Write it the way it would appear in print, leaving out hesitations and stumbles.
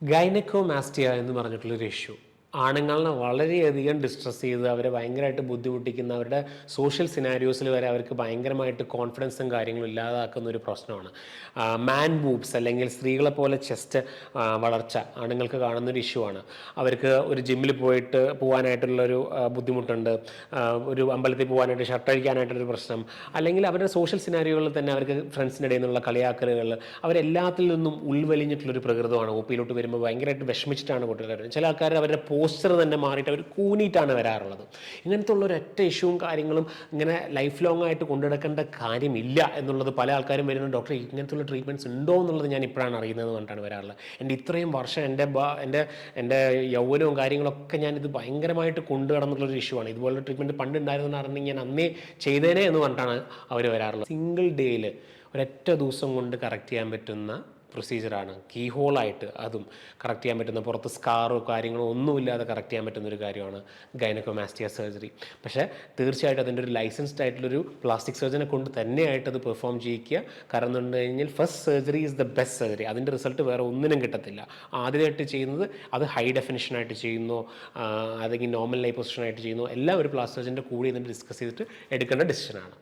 Gynaecomastia എന്ന് പറഞ്ഞിട്ടുള്ളൊരു issue ആണുങ്ങളെ വളരെയധികം ഡിസ്ട്രസ് ചെയ്ത് അവരെ ഭയങ്കരമായിട്ട് ബുദ്ധിമുട്ടിക്കുന്ന അവരുടെ സോഷ്യൽ സിനാരിയോസിൽ വരെ അവർക്ക് ഭയങ്കരമായിട്ട് കോൺഫിഡൻസും കാര്യങ്ങളും ഇല്ലാതാക്കുന്ന ഒരു പ്രശ്നമാണ്. മാൻ ബൂബ്സ് അല്ലെങ്കിൽ സ്ത്രീകളെ പോലെ ചെസ്റ്റ് വളർച്ച ആണുങ്ങൾക്ക് കാണുന്നൊരു ഇഷ്യൂ ആണ്. അവർക്ക് ഒരു ജിമ്മിൽ പോകാനായിട്ടുള്ളൊരു ബുദ്ധിമുട്ടുണ്ട്, ഒരു അമ്പലത്തിൽ പോകാനായിട്ട് ഷർട്ട് അഴിക്കാനായിട്ടൊരു പ്രശ്നം, അല്ലെങ്കിൽ അവരുടെ സോഷ്യൽ സിനാരിയോകളിൽ തന്നെ അവർക്ക് ഫ്രണ്ട്സിൻ്റെ ഇടയിൽ നിന്നുള്ള കളിയാക്കലുകൾ, അവരെല്ലാത്തിൽ നിന്നും ഉൾവലിഞ്ഞിട്ടുള്ളൊരു പ്രകൃതമാണ്. ഒപ്പിയിലോട്ട് വരുമ്പോൾ ഭയങ്കരമായിട്ട് വിഷമിച്ചിട്ടാണ് കുട്ടികൾ വരുന്നത്. ചില ആൾക്കാർ അവരുടെ പോസ്ചർ തന്നെ മാറിയിട്ട് അവർ കൂനിയിട്ടാണ് വരാറുള്ളത്. ഇങ്ങനത്തെ ഉള്ള ഒരൊറ്റ ഇഷ്യൂവും കാര്യങ്ങളും ഇങ്ങനെ ലൈഫ് ലോങ് ആയിട്ട് കൊണ്ടുനടക്കേണ്ട കാര്യമില്ല എന്നുള്ളത് പല ആൾക്കാരും വരുന്ന ഡോക്ടർ ഇങ്ങനത്തുള്ള ട്രീറ്റ്മെൻറ്റ്സ് ഉണ്ടോ എന്നുള്ളത് ഞാൻ ഇപ്പോഴാണ് അറിയുന്നത് പറഞ്ഞിട്ടാണ് വരാറുള്ളത്. എൻ്റെ ഇത്രയും വർഷം എൻ്റെ യൗവനവും കാര്യങ്ങളൊക്കെ ഞാനിത് ഭയങ്കരമായിട്ട് കൊണ്ടു നടന്നുള്ളൊരു ഇഷ്യൂ ആണ്. ഇതുപോലുള്ള ട്രീറ്റ്മെൻറ്റ് പണ്ട് ഉണ്ടായിരുന്നെന്ന് ഞാൻ അന്നേ ചെയ്തേനെ എന്ന് പറഞ്ഞിട്ടാണ് അവർ വരാറുള്ളത്. സിംഗിൾ ഡേയിൽ ഒരൊറ്റ ദിവസം കൊണ്ട് കറക്റ്റ് ചെയ്യാൻ പറ്റുന്ന പ്രൊസീജിയറാണ്. കീ ഹോളായിട്ട് അതും കറക്റ്റ് ചെയ്യാൻ പറ്റുന്ന, പുറത്ത് സ്കാറോ കാര്യങ്ങളോ ഒന്നുമില്ലാതെ കറക്റ്റ് ചെയ്യാൻ പറ്റുന്നൊരു കാര്യമാണ് ഗൈനക്കോമാസ്റ്റിയ സർജറി. പക്ഷേ തീർച്ചയായിട്ടും അതിൻ്റെ ഒരു ലൈസൻസ്ഡ് ആയിട്ടുള്ളൊരു പ്ലാസ്റ്റിക് സർജനെ കൊണ്ട് തന്നെയായിട്ട് അത് പെർഫോം ചെയ്യിക്കുക. കാരണം എന്ന് പറഞ്ഞു കഴിഞ്ഞാൽ first surgery is the best surgery. അതിൻ്റെ റിസൾട്ട് വേറെ ഒന്നിനും കിട്ടത്തില്ല. ആദ്യമായിട്ട് ചെയ്യുന്നത് അത് ഹൈ ഡെഫിനിഷനായിട്ട് ചെയ്യുന്നു, അല്ലെങ്കിൽ നോർമൽ ലൈപ്പോസിഷനായിട്ട് ചെയ്യുന്നു, എല്ലാം ഒരു പ്ലാസ്റ്റിക് സർജൻ്റെ കൂടി ഇതിൻ്റെ ഡിസ്കസ് ചെയ്തിട്ട് എടുക്കേണ്ട ഡിസിഷനാണ്.